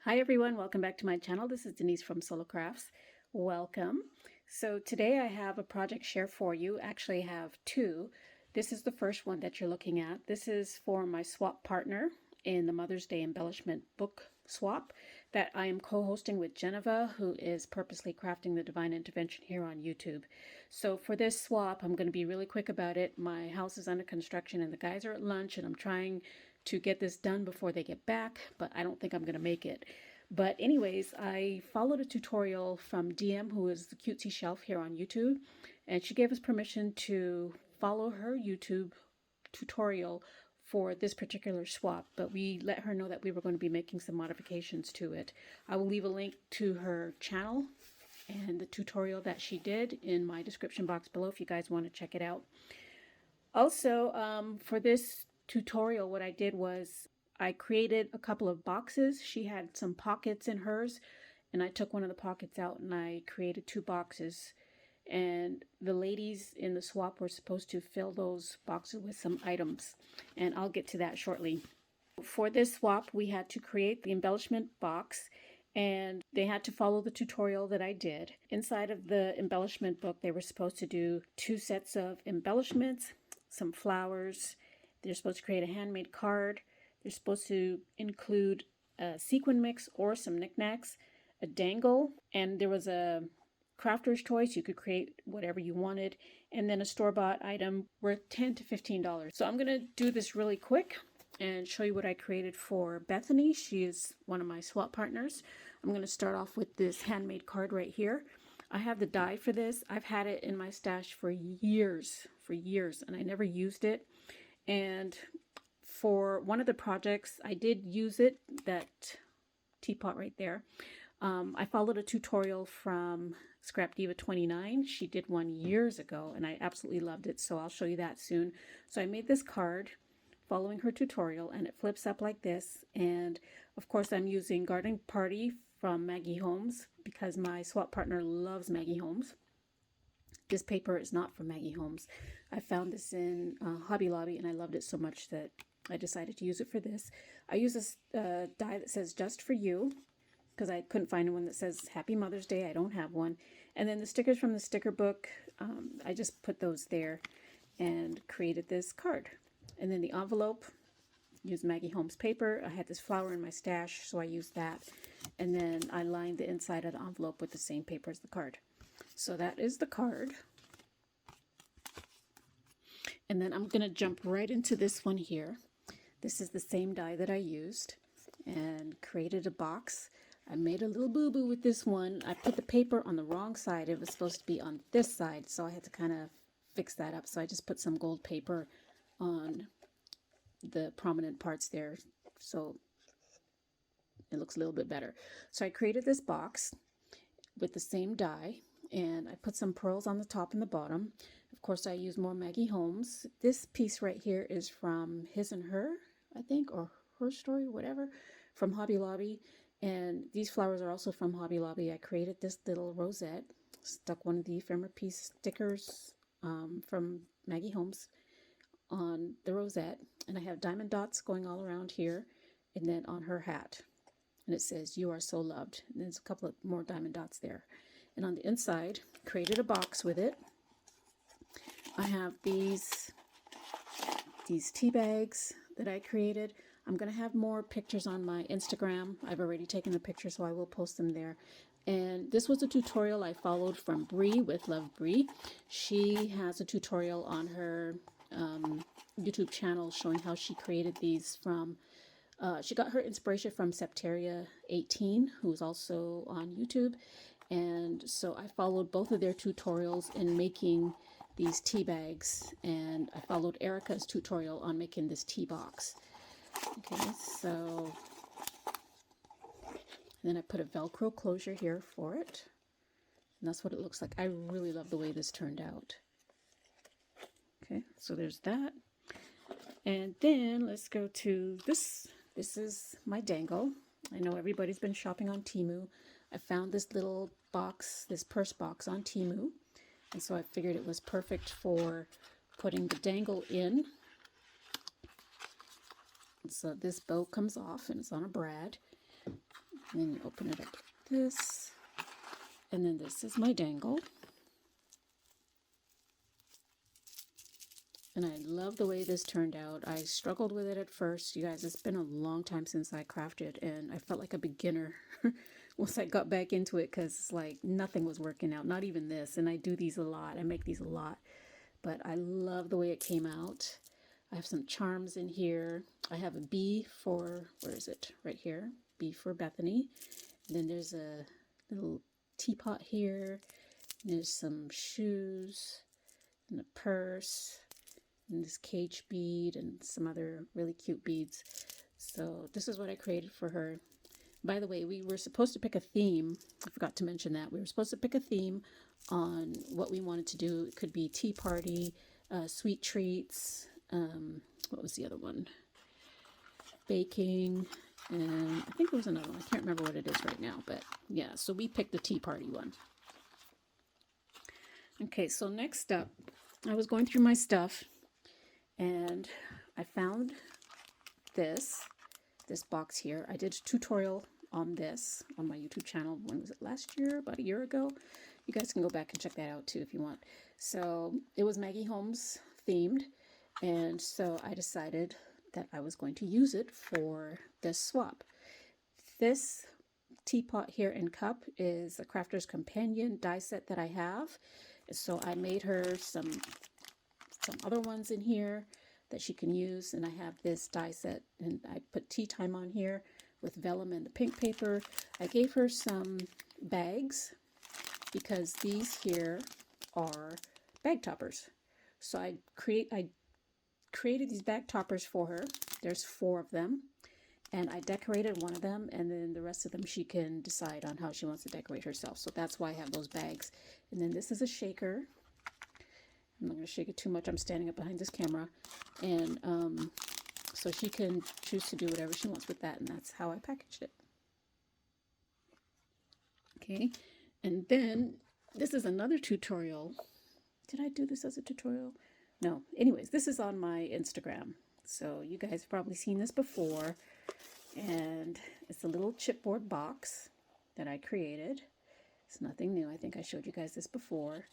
Hi everyone, welcome back to my channel. This is Denise from Solo Crafts. Welcome. So today I have a project share for you. Actually I have two. This is the first one that you're looking at. This is for my swap partner in the Mother's Day embellishment book swap that I am co-hosting with Geneva, who is purposely crafting the divine intervention here on YouTube. So for this swap, I'm going to be really quick about it. My house is under construction and the guys are at lunch and I'm trying to get this done before they get back, but I don't think I'm going to make it. But anyways, I followed a tutorial from DM, who is the Cutesy Shelf here on YouTube, and she gave us permission to follow her YouTube tutorial for this particular swap, but we let her know that we were going to be making some modifications to it. I will leave a link to her channel and the tutorial that she did in my description box below if you guys want to check it out. Also, for this tutorial, what I did was I created a couple of boxes. She had some pockets in hers, and I took one of the pockets out and I created two boxes. And the ladies in the swap were supposed to fill those boxes with some items, and I'll get to that shortly. For this swap, we had to create the embellishment box, and they had to follow the tutorial that I did. Inside of the embellishment book, they were supposed to do two sets of embellishments, some flowers. They're supposed to create a handmade card. They're supposed to include a sequin mix or some knickknacks, a dangle, and there was a crafter's choice. You could create whatever you wanted, and then a store-bought item worth $10 to $15. So I'm going to do this really quick and show you what I created for Bethany. She is one of my swap partners. I'm going to start off with this handmade card right here. I have the die for this. I've had it in my stash for years, and I never used it. And for one of the projects, I did use it, that teapot right there. I followed a tutorial from Scrap Diva 29. She did one years ago, and I absolutely loved it, so I'll show you that soon. So I made this card following her tutorial, and it flips up like this. And of course, I'm using Garden Party from Maggie Holmes because my swap partner loves Maggie Holmes. This paper is not from Maggie Holmes. I found this in Hobby Lobby, and I loved it so much that I decided to use it for this. I use this die that says Just For You, because I couldn't find one that says Happy Mother's Day. I don't have one. And then the stickers from the sticker book, I just put those there and created this card. And then the envelope, used Maggie Holmes paper. I had this flower in my stash, so I used that. And then I lined the inside of the envelope with the same paper as the card. So that is the card. And then I'm going to jump right into this one here. This is the same die that I used and created a box. I made a little boo-boo with this one. I put the paper on the wrong side. It was supposed to be on this side, so I had to kind of fix that up. So I just put some gold paper on the prominent parts there, so it looks a little bit better. So I created this box with the same die, and I put some pearls on the top and the bottom. Of course, I used more Maggie Holmes. This piece right here is from His and Her, I think, or Her Story, whatever, from Hobby Lobby. And these flowers are also from Hobby Lobby. I created this little rosette, stuck one of the ephemera piece stickers from Maggie Holmes on the rosette, and I have diamond dots going all around here, and then on her hat. And it says, "You are so loved." And there's a couple of more diamond dots there. And on the inside, created a box with it. I have these tea bags that I created. I'm going to have more pictures on my Instagram. I've already taken the pictures, so I will post them there. And this was a tutorial I followed from Bree with Love Bree. She has a tutorial on her YouTube channel showing how she created these from, she got her inspiration from Septeria18, who's also on YouTube. And so I followed both of their tutorials in making these tea bags, and I followed Erica's tutorial on making this tea box. Okay, so then I put a Velcro closure here for it, and that's what it looks like. I really love the way this turned out. Okay, so there's that. And then let's go to this. This is my dangle. I know everybody's been shopping on Temu. I found this little box, this purse box on Temu, and so I figured it was perfect for putting the dangle in. So this bow comes off and it's on a brad. And then you open it up like this. And then this is my dangle. And I love the way this turned out. I struggled with it at first. You guys, it's been a long time since I crafted, and I felt like a beginner once I got back into it, because like nothing was working out, not even this. And I do these a lot. I make these a lot. But I love the way it came out. I have some charms in here. I have a B for, where is it? Right here. B for Bethany. And then there's a little teapot here. And there's some shoes and a purse. And this cage bead and some other really cute beads. So this is what I created for her. By the way, we were supposed to pick a theme. I forgot to mention that. We were supposed to pick a theme on what we wanted to do. It could be tea party, sweet treats. What was the other one? Baking. And I think there was another one. I can't remember what it is right now. But yeah, so we picked the tea party one. Okay, so next up, I was going through my stuff. And I found this box here. I did a tutorial on this on my YouTube channel. When was it? Last year? About a year ago? You guys can go back and check that out too if you want. So it was Maggie Holmes themed. And so I decided that I was going to use it for this swap. This teapot here and cup is a Crafter's Companion die set that I have. So I made her some other ones in here that she can use, and I have this die set, and I put tea time on here with vellum and the pink paper. I gave her some bags because these here are bag toppers. So I created these bag toppers for her. There's 4 of them, and I decorated one of them, and then the rest of them she can decide on how she wants to decorate herself. So that's why I have those bags. And then this is a shaker. I'm not going to shake it too much. I'm standing up behind this camera. And so she can choose to do whatever she wants with that. And that's how I packaged it. Okay. And then this is another tutorial. Did I do this as a tutorial? No. Anyways, this is on my Instagram. So you guys have probably seen this before. And it's a little chipboard box that I created. It's nothing new. I think I showed you guys this before.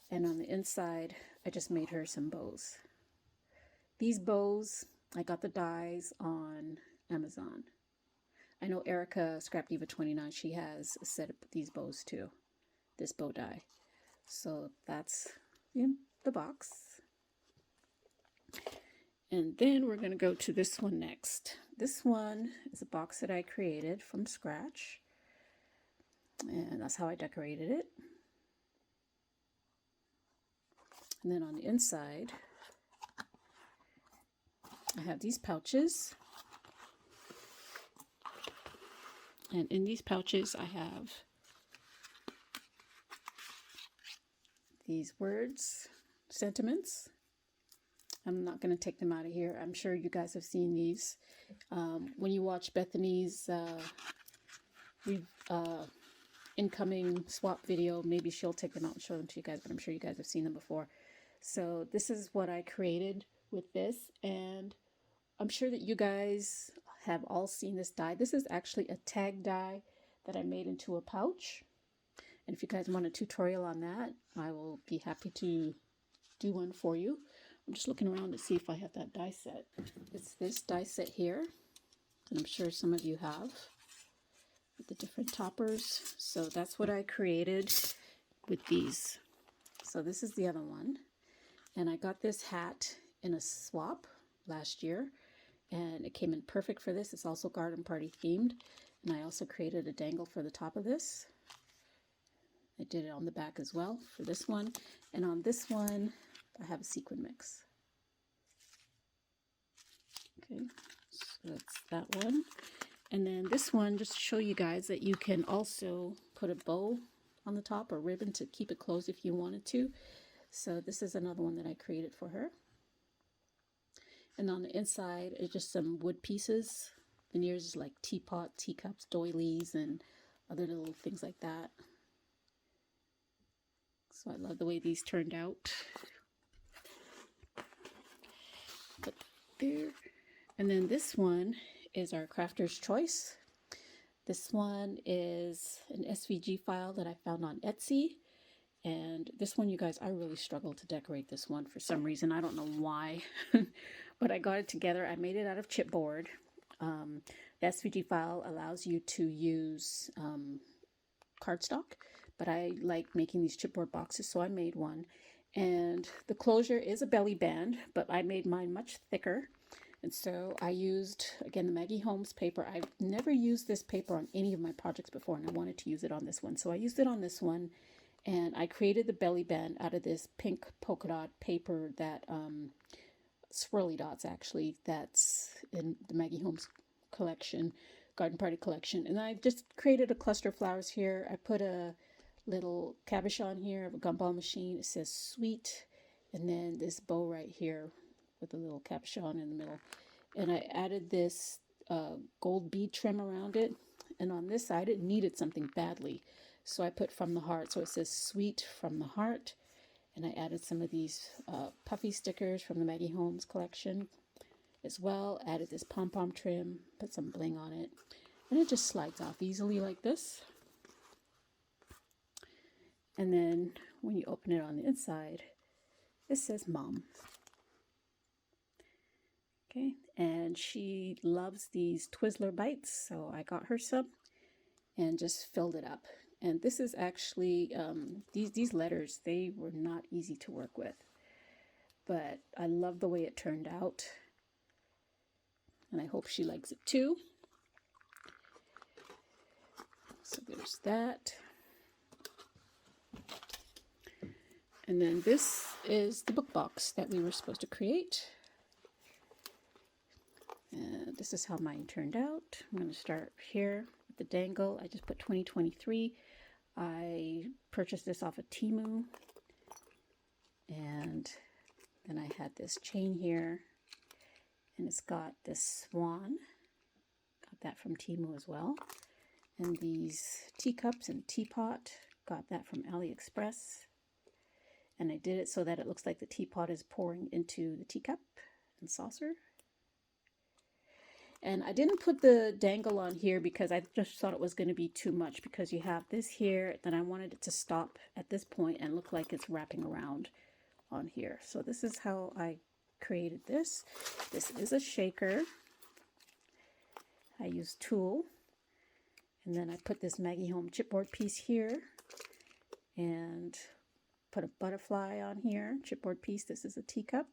And on the inside, I just made her some bows. These bows, I got the dies on Amazon. I know Erica, Scrap Diva 29, she has a set of these bows too. This bow die. So that's in the box. And then we're going to go to this one next. This one is a box that I created from scratch. And that's how I decorated it. And then on the inside, I have these pouches. And in these pouches, I have these words, sentiments. I'm not going to take them out of here. I'm sure you guys have seen these. When you watch Bethany's incoming swap video, maybe she'll take them out and show them to you guys, but I'm sure you guys have seen them before. So this is what I created with this, and I'm sure that you guys have all seen this die. This is actually a tag die that I made into a pouch. And if you guys want a tutorial on that, I will be happy to do one for you. I'm just looking around to see if I have that die set. It's this die set here, and I'm sure some of you have, with the different toppers. So that's what I created with these. So this is the other one. And I got this hat in a swap last year, and it came in perfect for this. It's also garden party themed. And I also created a dangle for the top of this. I did it on the back as well for this one. And on this one, I have a sequin mix. Okay, so that's that one. And then this one, just to show you guys that you can also put a bow on the top or ribbon to keep it closed if you wanted to. So this is another one that I created for her. And on the inside is just some wood pieces. Veneers is like teapot, teacups, doilies, and other little things like that. So I love the way these turned out. Put there. And then this one is our Crafter's Choice. This one is an SVG file that I found on Etsy. And this one, you guys, I really struggled to decorate this one for some reason. I don't know why, but I got it together. I made it out of chipboard. The SVG file allows you to use cardstock, but I like making these chipboard boxes, so I made one. And the closure is a belly band, but I made mine much thicker. And so I used, again, the Maggie Holmes paper. I've never used this paper on any of my projects before, and I wanted to use it on this one. So I used it on this one. And I created the belly band out of this pink polka dot paper that, swirly dots actually, that's in the Maggie Holmes collection, Garden Party collection. And I just created a cluster of flowers here. I put a little cabochon here of a gumball machine. It says sweet. And then this bow right here with a little cabochon in the middle. And I added this gold bead trim around it. And on this side, it needed something badly. So I put from the heart. So it says sweet from the heart. And I added some of these puffy stickers from the Maggie Holmes collection as well. Added this pom-pom trim, put some bling on it. And it just slides off easily like this. And then when you open it on the inside, it says Mom. Okay, and she loves these Twizzler bites, so I got her some and just filled it up. And this is actually, these letters, they were not easy to work with. But I love the way it turned out. And I hope she likes it too. So there's that. And then this is the book box that we were supposed to create. And this is how mine turned out. I'm going to start here with the dangle. I just put 2023. I purchased this off of Temu, and then I had this chain here, and it's got this swan, got that from Temu as well, and these teacups and teapot, got that from AliExpress, and I did it so that it looks like the teapot is pouring into the teacup and saucer. And I didn't put the dangle on here because I just thought it was going to be too much, because you have this here, then I wanted it to stop at this point and look like it's wrapping around on here. So this is how I created this. This is a shaker. I used tulle. And then I put this Maggie Holmes chipboard piece here and put a butterfly on here, chipboard piece. This is a teacup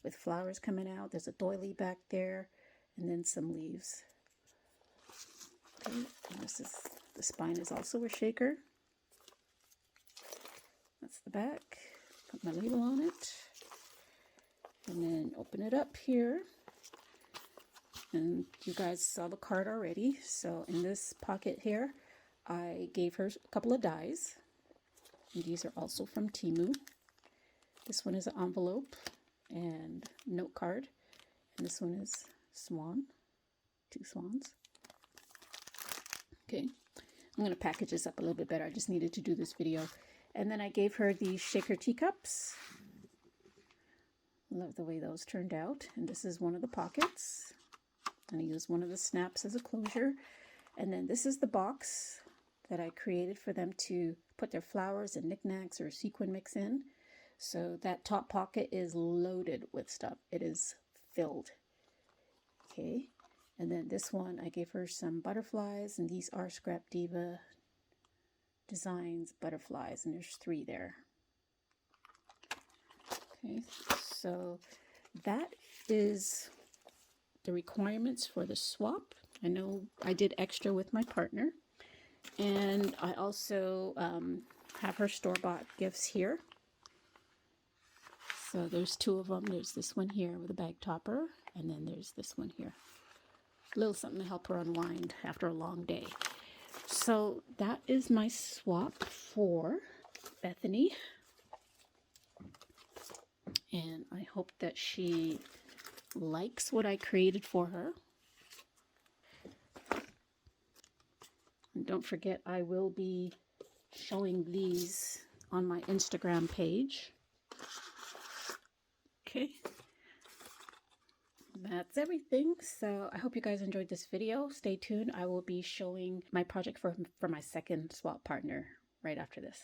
with flowers coming out. There's a doily back there. And then some leaves. Okay, and this is, the spine is also a shaker. That's the back. Put my label on it. And then open it up here. And you guys saw the card already. So in this pocket here, I gave her a couple of dies. And these are also from Temu. This one is an envelope and note card. And this one is swan, 2 swans. Okay, I'm going to package this up a little bit better. I just needed to do this video. And then I gave her these shaker teacups. Love the way those turned out. And this is one of the pockets. And I used one of the snaps as a closure. And then this is the box that I created for them to put their flowers and knickknacks or sequin mix in. So that top pocket is loaded with stuff. It is filled. Okay, and then this one, I gave her some butterflies, and these are Scrap Diva Designs butterflies, and there's 3 there. Okay, so that is the requirements for the swap. I know I did extra with my partner, and I also have her store-bought gifts here. So there's 2 of them. There's this one here with a bag topper, and then there's this one here. A little something to help her unwind after a long day. So that is my swap for Bethany. And I hope that she likes what I created for her. And don't forget, I will be showing these on my Instagram page. Okay. that's everything. So I hope you guys enjoyed this video. Stay tuned. I will be showing my project for my second swap partner right after this.